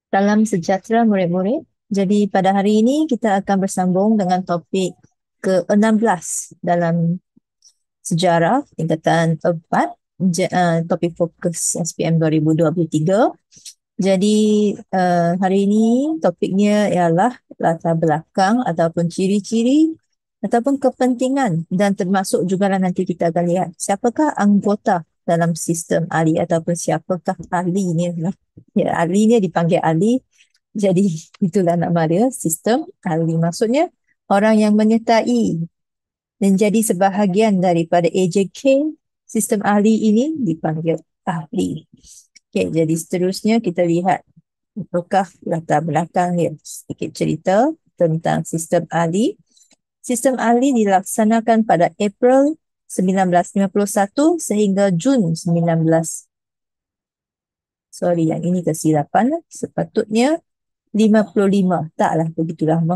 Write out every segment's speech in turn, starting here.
Salam sejahtera murid-murid. Jadi pada hari ini kita akan bersambung dengan topik ke-16 dalam sejarah tingkatan 4, topik fokus SPM 2023. Jadi hari ini topiknya ialah latar belakang ataupun ciri-ciri ataupun kepentingan, dan termasuk juga nanti kita akan lihat siapakah anggota dalam sistem ahli ataupun siapakah ahlinya lah. Ya, ahlinya dipanggil ahli. Jadi itulah nama dia, sistem ahli. Maksudnya orang yang menyertai menjadi sebahagian daripada AJK, sistem ahli ini dipanggil ahli. Okey, jadi seterusnya kita lihat apakah latar belakang dia. Sedikit cerita tentang sistem ahli. Sistem ahli dilaksanakan pada April 1951 sehingga Jun 19. Sorry, yang ini kesilapan. Sepatutnya 55. Taklah begitu lama,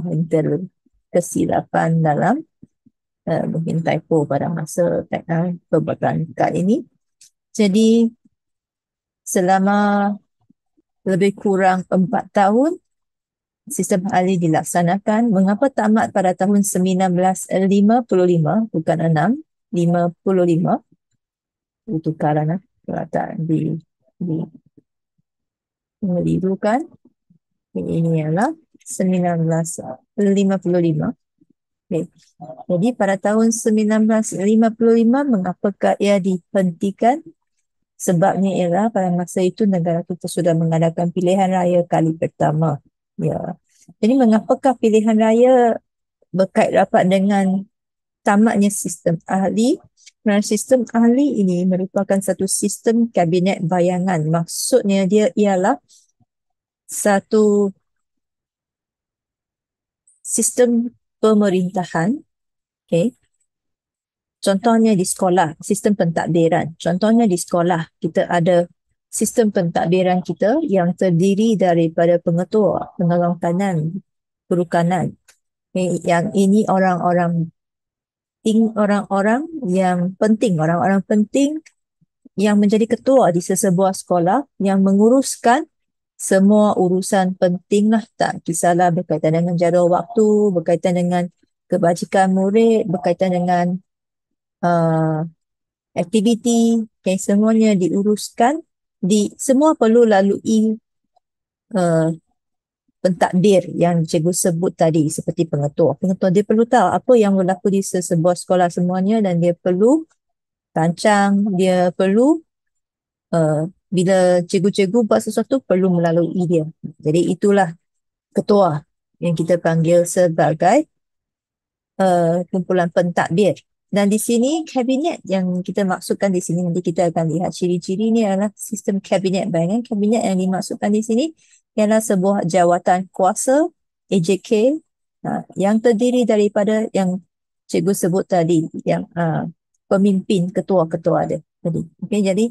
kesilapan dalam mungkin typo pada masa pembuatan kad ini. Jadi selama lebih kurang 4 tahun sistem ahli dilaksanakan. Mengapa tamat pada tahun 1955, bukan 6, 55? Itu kerana perkataan di mengelirukan. Ini ialah 1955. Okay. Jadi pada tahun 1955, mengapakah ia dihentikan? Sebabnya ialah pada masa itu negara kita sudah mengadakan pilihan raya kali pertama. Ya. Jadi mengapakah pilihan raya berkait rapat dengan tamatnya sistem ahli? Kerana sistem ahli ini merupakan satu sistem kabinet bayangan. Maksudnya dia ialah satu sistem pemerintahan. Okay. Contohnya di sekolah, sistem pentadbiran. Contohnya di sekolah, kita ada sistem pentadbiran kita yang terdiri daripada pengetua, penolong kanan, guru kanan. Yang ini orang-orang orang-orang penting yang menjadi ketua di sesebuah sekolah, yang menguruskan semua urusan penting lah, tak kisahlah berkaitan dengan jadual waktu, berkaitan dengan kebajikan murid, berkaitan dengan uh, aktiviti, semuanya diuruskan. Semua perlu lalui uh, pentadbir yang cikgu sebut tadi, seperti pengetua. Pengetua dia perlu tahu apa yang berlaku di sebuah sekolah semuanya, dan dia perlu rancang, dia perlu bila cikgu-cikgu buat sesuatu perlu melalui dia. Jadi itulah ketua yang kita panggil sebagai kumpulan pentadbir. Dan di sini kabinet yang kita maksudkan di sini, nanti kita akan lihat ciri-ciri ni adalah sistem kabinet bayangan. Kabinet yang dimaksudkan di sini ialah sebuah jawatan kuasa AJK yang terdiri daripada yang cikgu sebut tadi, yang pemimpin, ketua-ketua dia tadi. Okay, jadi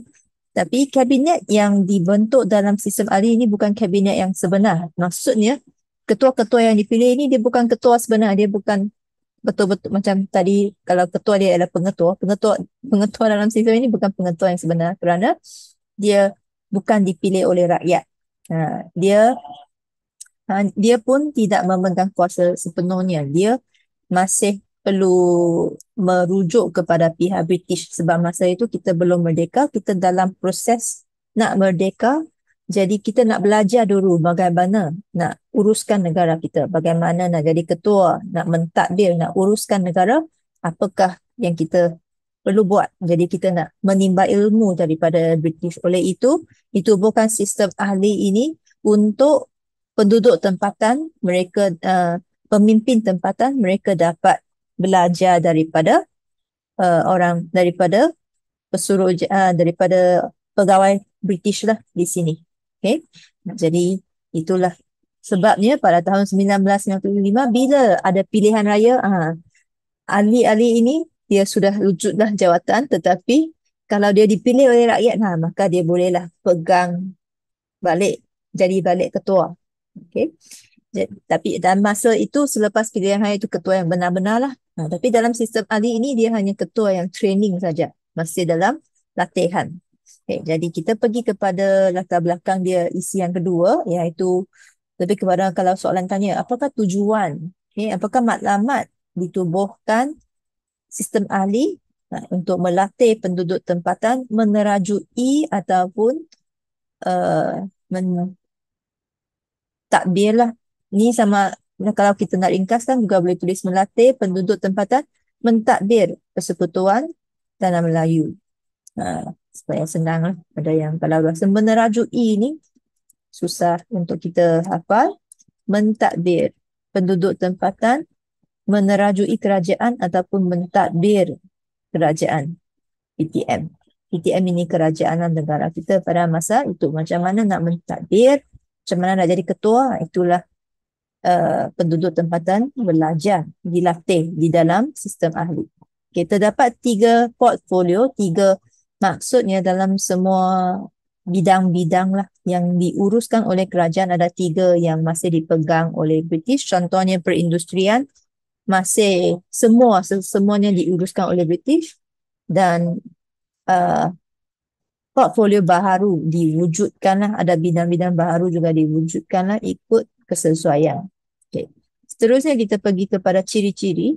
tapi kabinet yang dibentuk dalam sistem ahli ini bukan kabinet yang sebenar. Maksudnya ketua-ketua yang dipilih ini dia bukan ketua sebenar, dia bukan betul-betul macam tadi. Kalau ketua dia adalah pengetua dalam sistem ini bukan pengetua yang sebenar, kerana dia bukan dipilih oleh rakyat. Dia pun tidak memegang kuasa sepenuhnya. Dia masih perlu merujuk kepada pihak British, sebab masa itu kita belum merdeka, kita dalam proses nak merdeka. Jadi kita nak belajar dulu bagaimana nak uruskan negara kita, bagaimana nak jadi ketua, nak mentadbir, nak uruskan negara, apakah yang kita perlu buat. Jadi kita nak menimba ilmu daripada British. Oleh itu bukan sistem ahli ini untuk penduduk tempatan. Mereka pemimpin tempatan, mereka dapat belajar daripada daripada daripada pegawai British lah di sini. Okay? Jadi itulah sebabnya pada tahun 1995 bila ada pilihan raya, ahli-ahli ini dia sudah wujudlah jawatan, tetapi kalau dia dipilih oleh rakyat, maka dia bolehlah pegang balik, jadi balik ketua. Okay? Tapi dalam masa itu, selepas pilihan raya itu, ketua yang benar-benar lah. Tapi dalam sistem ahli ini dia hanya ketua yang training saja, masih dalam latihan. Jadi kita pergi kepada latar belakang dia, isi yang kedua, iaitu lebih kepada kalau soalan tanya, apakah tujuan, apakah matlamat ditubuhkan sistem ahli untuk melatih penduduk tempatan menerajui ataupun mentadbir lah. Ni sama, kalau kita nak ringkaskan juga boleh tulis melatih penduduk tempatan mentadbir persekutuan tanah Melayu. Supaya senang lah. Ada yang kalau bahasa menerajui ni susah untuk kita hafal. Mentadbir penduduk tempatan menerajui kerajaan ataupun mentadbir kerajaan. PTM. PTM ini kerajaan negara kita pada masa itu. Macam mana nak mentadbir, macam mana nak jadi ketua, itulah penduduk tempatan belajar, dilatih di dalam sistem ahli. Kita dapat 3 portfolio, 3 maksudnya dalam semua bidang-bidang lah yang diuruskan oleh kerajaan, ada 3 yang masih dipegang oleh British. Contohnya perindustrian, masih semuanya diuruskan oleh British, dan portfolio baharu diwujudkanlah, ada bidang-bidang baharu juga diwujudkanlah ikut kesesuaian. Okay. Seterusnya kita pergi kepada ciri-ciri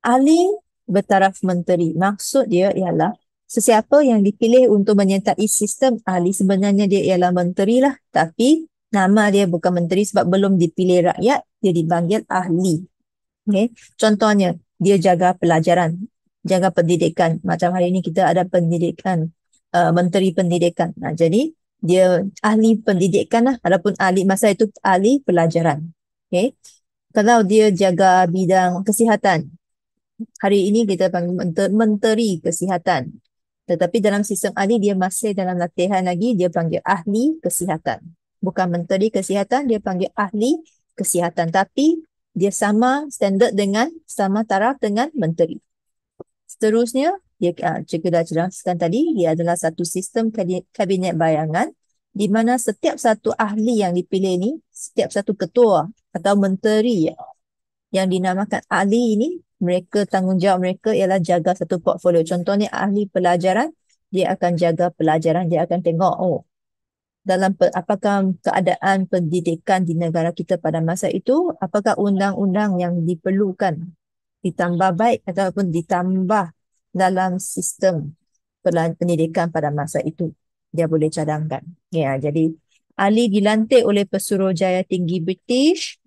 ahli bertaraf menteri. Maksud dia ialah sesiapa yang dipilih untuk menyertai sistem ahli, sebenarnya dia ialah menteri lah, tapi nama dia bukan menteri sebab belum dipilih rakyat, dia dipanggil ahli. Okay. Contohnya, dia jaga pelajaran, jaga pendidikan. Macam hari ini kita ada pendidikan, menteri pendidikan. Jadi, dia ahli pendidikan lah, adapun ahli masa itu ahli pelajaran. Okay. Kalau dia jaga bidang kesihatan, hari ini kita panggil menteri kesihatan. Tetapi dalam sistem ahli dia masih dalam latihan lagi, dia panggil ahli kesihatan. Bukan menteri kesihatan, dia panggil ahli kesihatan. Tapi dia sama standard dengan, sama taraf dengan menteri. Seterusnya, dia cikgu dah jelaskan tadi, dia adalah satu sistem kabinet bayangan di mana setiap satu ahli yang dipilih ni, setiap satu ketua atau menteri yang dinamakan ahli ini, mereka tanggungjawab mereka ialah jaga satu portfolio. Contohnya ahli pelajaran, dia akan jaga pelajaran, dia akan tengok dalam apakah keadaan pendidikan di negara kita pada masa itu, apakah undang-undang yang diperlukan ditambah baik ataupun ditambah dalam sistem pendidikan pada masa itu. Dia boleh cadangkan. Jadi ahli dilantik oleh Pesuruhjaya Tinggi British.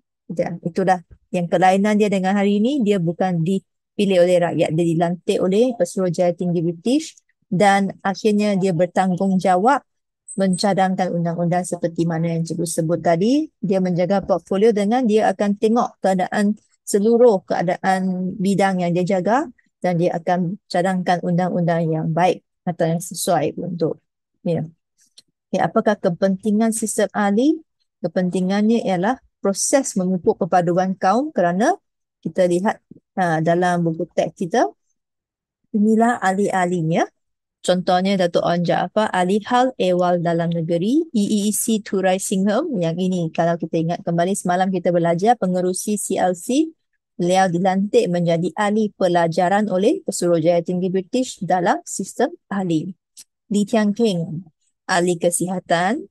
Itulah yang kelainan dia dengan hari ini, dia bukan dipilih oleh rakyat, dia dilantik oleh Pesuruhjaya Tinggi British dan akhirnya dia bertanggungjawab mencadangkan undang-undang seperti mana yang cikgu sebut tadi. Dia menjaga portfolio dengan dia akan tengok keadaan, seluruh keadaan bidang yang dia jaga, dan dia akan cadangkan undang-undang yang baik atau yang sesuai untuk apakah kepentingan sistem ahli? Kepentingannya ialah proses memupuk perpaduan kaum, kerana kita lihat dalam buku teks kita, inilah ahli-ahlinya. Contohnya Datuk Onn Jaafar, ahli hal ehwal dalam negeri, EEC Turai Singham. Yang ini kalau kita ingat kembali semalam kita belajar pengerusi CLC, beliau dilantik menjadi ahli pelajaran oleh Pesuruhjaya Tinggi British dalam sistem ahli. Lee Tian Keng, ahli kesihatan.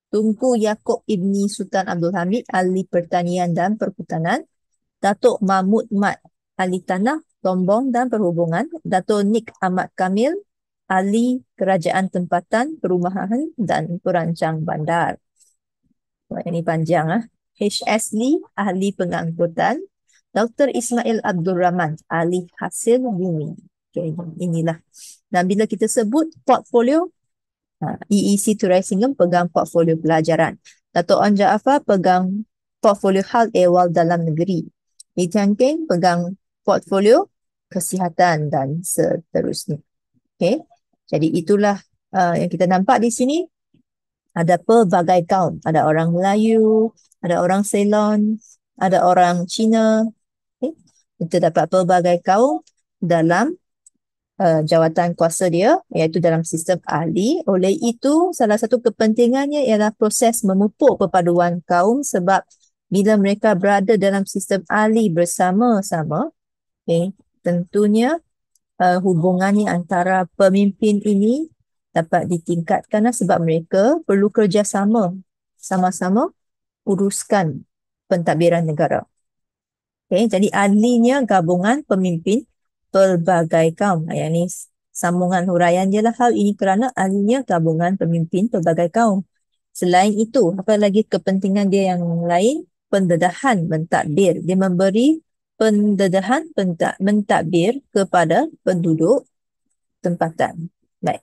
Tunku Yaakob Ibni Sultan Abdul Hamid, ahli pertanian dan perhutanan. Datuk Mahmud Mat, ahli tanah, tombong dan perhubungan. Datuk Nik Ahmad Kamil, ahli kerajaan tempatan, perumahan dan perancang bandar. Ini panjang. H.S. Lee, ahli pengangkutan. Dr. Ismail Abdul Rahman, ahli hasil bumi. Inilah. Dan bila kita sebut portfolio, EEC Turai Singham pegang portfolio pelajaran. Datuk Onn Jaafar pegang portfolio hal ehwal dalam negeri. Lee Tian Keng pegang portfolio kesihatan dan seterusnya. Jadi itulah yang kita nampak di sini. Ada pelbagai kaum. Ada orang Melayu, ada orang Ceylon, ada orang Cina. Kita dapat pelbagai kaum dalam jawatan kuasa dia, iaitu dalam sistem ahli. Oleh itu, salah satu kepentingannya ialah proses memupuk perpaduan kaum, sebab bila mereka berada dalam sistem ahli bersama-sama, tentunya hubungannya antara pemimpin ini dapat ditingkatkan sebab mereka perlu kerjasama, sama-sama uruskan pentadbiran negara. Okay, jadi ahlinya gabungan pemimpin pelbagai kaum. Yang ini sambungan huraian dia lah, hal ini kerana ahlinya gabungan pemimpin pelbagai kaum. Selain itu, apa lagi kepentingan dia yang lain? Pendedahan mentadbir. Dia memberi pendedahan mentadbir kepada penduduk tempatan. Baik,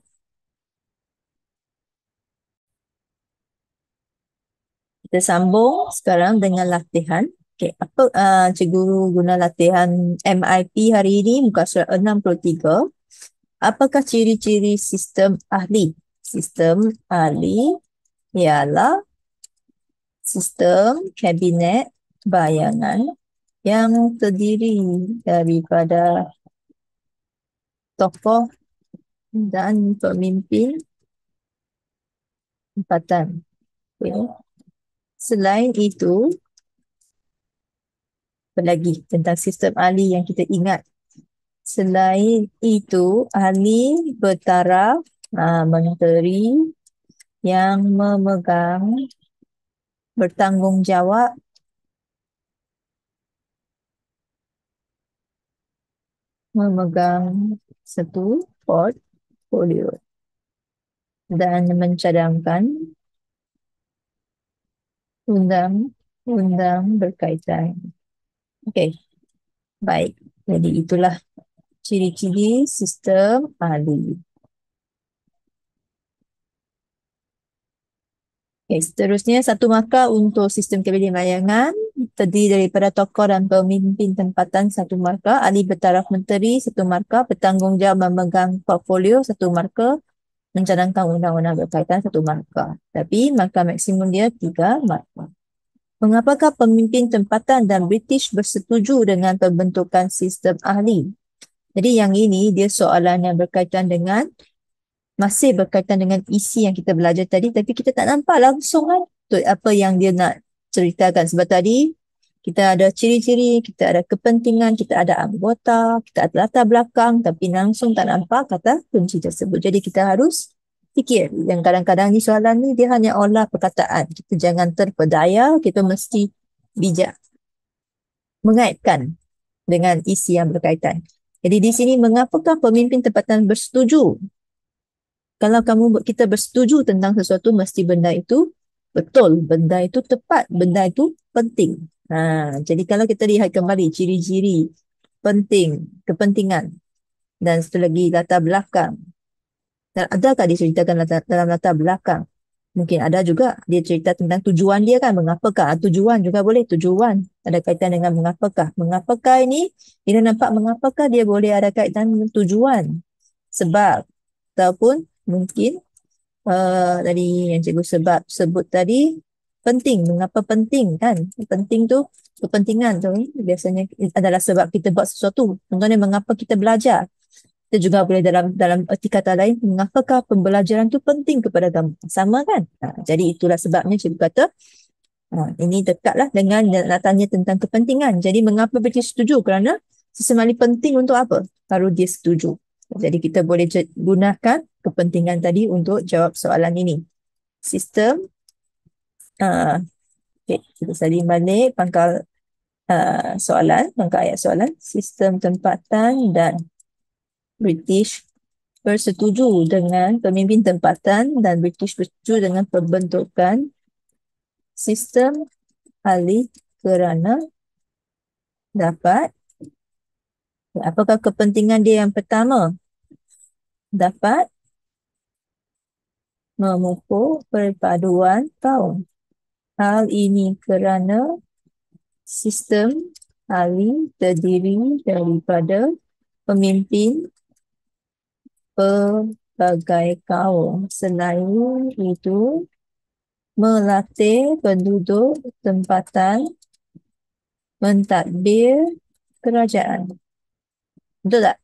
kita sambung sekarang dengan latihan. Okay, apa cikgu guna latihan MIP hari ini muka surat 63. Apakah ciri-ciri sistem ahli? Sistem ahli ialah sistem kabinet bayangan yang terdiri daripada tokoh dan pemimpin tempatan. Okay. Selain itu, apa lagi tentang sistem ahli yang kita ingat? Selain itu, ahli bertaraf menteri yang bertanggungjawab memegang satu portfolio dan mencadangkan undang-undang berkaitan. Okey, baik. Jadi itulah ciri-ciri sistem ahli. Okay, seterusnya satu markah untuk sistem kabinet bayangan terdiri daripada tokoh dan pemimpin tempatan satu markah, ahli bertaraf menteri satu markah, bertanggungjawab memegang portfolio satu markah, mencadangkan undang-undang berkaitan satu markah. Tapi markah maksimum dia 3 markah. Mengapakah pemimpin tempatan dan British bersetuju dengan pembentukan sistem ahli? Jadi yang ini dia soalan yang masih berkaitan dengan isi yang kita belajar tadi, tapi kita tak nampak langsung kan apa yang dia nak ceritakan. Sebab tadi kita ada ciri-ciri, kita ada kepentingan, kita ada anggota, kita ada latar belakang, tapi langsung tak nampak kata kunci tersebut. Jadi kita harus fikir. Yang kadang-kadang ni soalan ni dia hanya olah perkataan. Kita jangan terpedaya, kita mesti bijak mengaitkan dengan isi yang berkaitan. Jadi di sini mengapakah pemimpin tempatan bersetuju? Kalau kita bersetuju tentang sesuatu, mesti benda itu betul, benda itu tepat, benda itu penting. Jadi kalau kita lihat kembali ciri-ciri penting, kepentingan dan satu lagi latar belakang. Dan adakah diceritakan dalam latar belakang? Mungkin ada juga dia cerita tentang tujuan dia kan, mengapakah? Tujuan juga boleh, tujuan ada kaitan dengan mengapakah. Mengapakah ini, kita nampak mengapakah dia boleh ada kaitan dengan tujuan. Sebab, ataupun mungkin tadi yang cikgu sebut tadi, penting. Mengapa penting kan? Penting tu, kepentingan tu biasanya adalah sebab kita buat sesuatu. Contohnya mengapa kita belajar. Kita juga boleh dalam erti kata lain, mengapakah pembelajaran tu penting kepada kamu. Sama kan? Jadi itulah sebabnya cikgu kata, ini dekatlah dengan nak tanya tentang kepentingan. Jadi mengapa British setuju? Kerana sistem ahli penting untuk apa? Baru dia setuju. Jadi kita boleh gunakan kepentingan tadi untuk jawab soalan ini. Sistem, okay, kita salin balik pangkal ayat soalan. Sistem tempatan dan British bersetuju dengan pemimpin tempatan dan British bersetuju dengan pembentukan sistem ahli kerana dapat, apakah kepentingan dia yang pertama? Dapat memupuk perpaduan kaum. Hal ini kerana sistem ahli terdiri daripada pemimpin pelbagai kaum. Selain itu, melatih penduduk tempatan mentadbir kerajaan. Betul tak?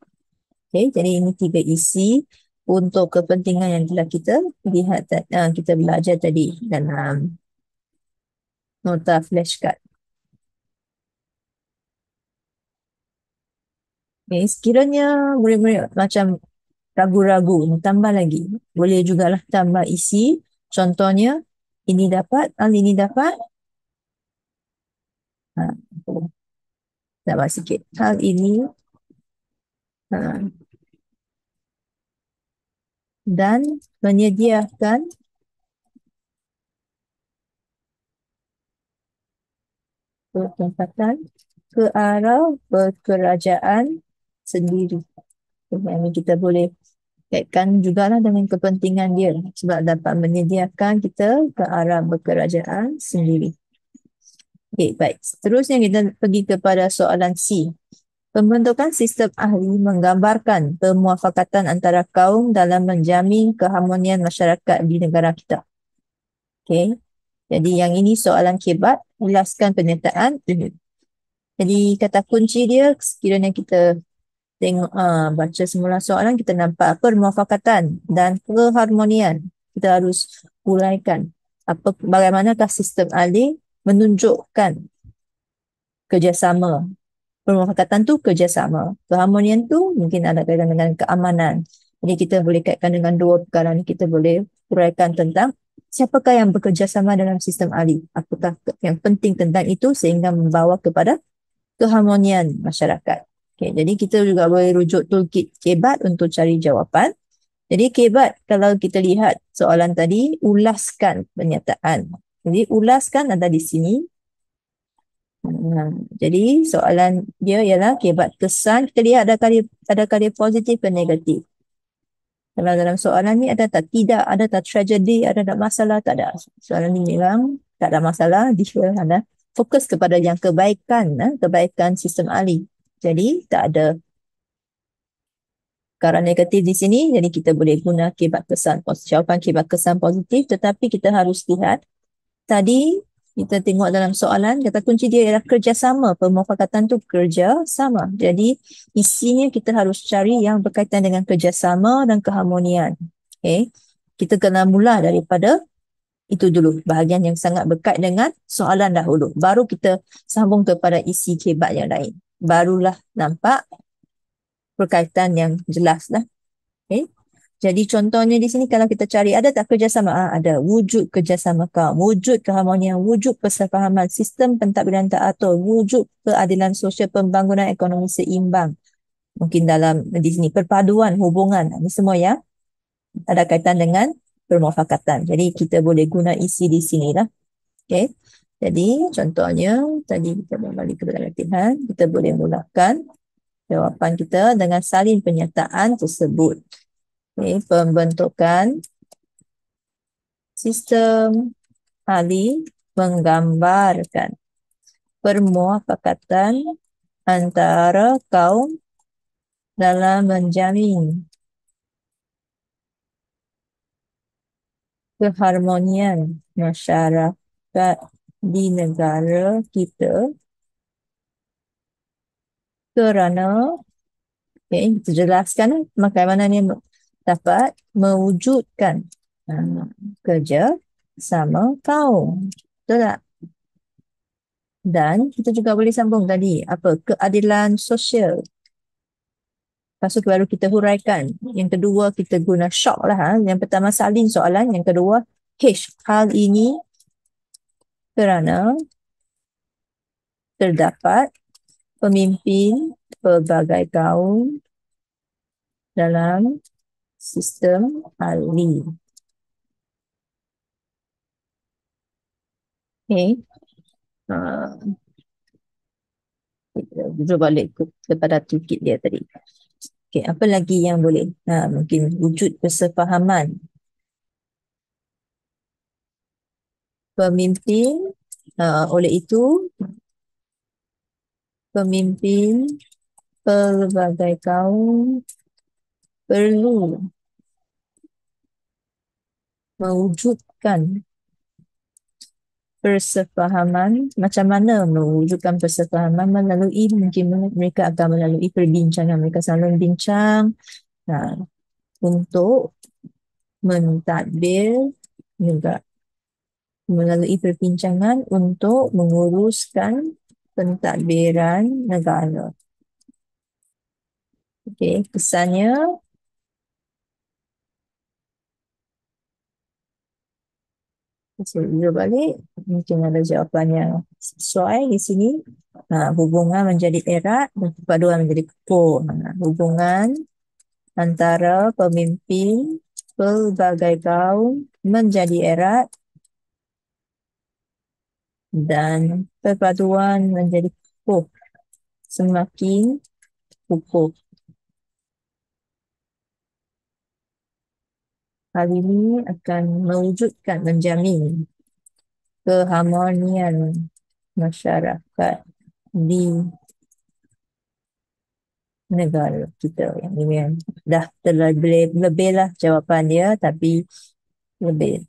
Okay, jadi ini 3 isi untuk kepentingan yang telah kita lihat, kita belajar tadi dalam nota flashcard. Sekiranya boleh macam ragu-ragu, tambah lagi. Boleh jugalah tambah isi. Contohnya, ini dapat, ini dapat. Ha, tambah sikit. Hal ini ha, dan menyediakan pertempatan ke arah berkerajaan sendiri. Yang ini kita boleh kaitkan jugalah dengan kepentingan dia sebab dapat menyediakan kita ke arah berkerajaan sendiri. Okey, baik. Seterusnya kita pergi kepada soalan C. Pembentukan sistem ahli menggambarkan pemuafakatan antara kaum dalam menjamin keharmonian masyarakat di negara kita. Okey. Jadi yang ini soalan kebat, jelaskan pernyataan ini. Jadi kata kunci dia sekiranya kita tengok baca semula soalan, kita nampak permuafakatan dan keharmonian. Kita harus uraikan bagaimanakah sistem ahli menunjukkan kerjasama. Permuafakatan tu kerjasama. Keharmonian tu mungkin ada kaitan dengan keamanan. Jadi kita boleh kaitkan dengan dua perkara ni. Kita boleh uraikan tentang siapakah yang bekerjasama dalam sistem ahli. Apakah yang penting tentang itu sehingga membawa kepada keharmonian masyarakat. Okay, jadi kita juga boleh rujuk toolkit kebat untuk cari jawapan. Jadi kebat, kalau kita lihat soalan tadi, ulaskan pernyataan. Jadi ulaskan ada di sini. Jadi soalan dia ialah kebat kesan. Kita lihat adakah dia positif dan negatif. Kalau dalam soalan ni ada tak? Tidak. Ada tak tragedi? Ada tak masalah? Tak ada. Soalan ni memang tak ada masalah. Dia ada fokus kepada yang kebaikan, kebaikan sistem ahli. Jadi tak ada perkara negatif di sini. Jadi kita boleh guna kebat kesan, jawapan kebat kesan positif. Tetapi kita harus lihat tadi kita tengok dalam soalan, kata kunci dia ialah kerjasama. Permufakatan tu kerjasama. Jadi isinya kita harus cari yang berkaitan dengan kerjasama dan keharmonian. Okay. Kita kena mula daripada itu dulu. Bahagian yang sangat berkait dengan soalan dahulu. Baru kita sambung kepada isi kebat yang lain. Barulah nampak berkaitan yang jelas lah. Okay. Jadi contohnya di sini kalau kita cari ada tak kerjasama? Ada. Wujud kerjasama kaum, wujud keharmonian, wujud persefahaman, sistem pentadbiran teratur, wujud keadilan sosial, pembangunan ekonomi seimbang. Mungkin dalam di sini perpaduan hubungan. Ini semua yang ada kaitan dengan permufakatan. Jadi kita boleh guna isi di sini lah. Okay. Jadi contohnya tadi kita kembali kepada latihan, kita boleh mulakan jawapan kita dengan salin pernyataan tersebut. Okay, pembentukan sistem ahli menggambarkan permuafakatan antara kaum dalam menjamin keharmonian masyarakat di negara kita kerana kita jelaskan bagaimana ni dapat mewujudkan kerja sama kaum. Betul tak? Dan kita juga boleh sambung tadi apa keadilan sosial. Lepas tu baru kita huraikan. Yang kedua kita guna shock lah. Yang pertama salin soalan. Yang kedua H. Hal ini kerana terdapat pemimpin pelbagai kaum dalam sistem ahli. Okay. Kita balik kepada toolkit dia tadi. Okay, apa lagi yang boleh? Mungkin wujud persefahaman. Pemimpin, oleh itu, pemimpin pelbagai kaum perlu mewujudkan persefahaman. Macam mana mewujudkan persefahaman? Melalui mungkin mereka akan melalui perbincangan. Mereka selalu bincang untuk mentadbir juga. Melalui perbincangan untuk menguruskan pentadbiran negara. Okey, kesannya saya balik, mungkin ada jawapan yang sesuai di sini. Hubungan menjadi erat dan perpaduan menjadi kukuh. Hubungan antara pemimpin pelbagai kaum menjadi erat dan perpaduan menjadi kukuh, semakin kukuh. Hal ini akan mewujudkan, menjamin keharmonian masyarakat di negara kita. Yang ini yang dah terlebih lebih lah jawapan dia, tapi lebih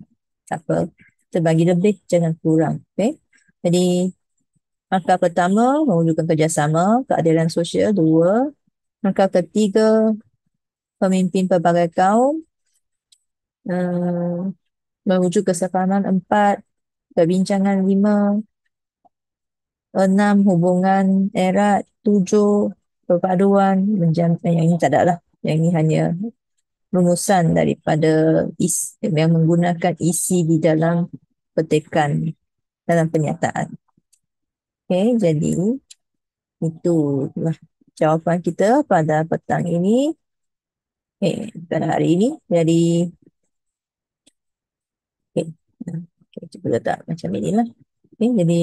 apa, terbagi lebih, jangan kurang. Okay? Jadi langkah pertama mewujudkan kerjasama, keadilan sosial. Dua, langkah ketiga pemimpin pelbagai kaum, eh, mewujud kesepahaman. Empat, perbincangan. Lima, enam, hubungan erat. Tujuh, perpaduan menjamin. Yang ini tak ada lah, yang ini hanya rumusan daripada yang menggunakan isi di dalam petikan dalam penyataan. Okey, jadi itulah jawapan kita pada petang ini. Pada hari ini. Jadi, okay. Okay, cuba letak macam inilah. Okay, jadi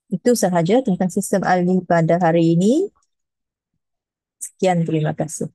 itu sahaja tentang sistem alih pada hari ini. Sekian, terima kasih.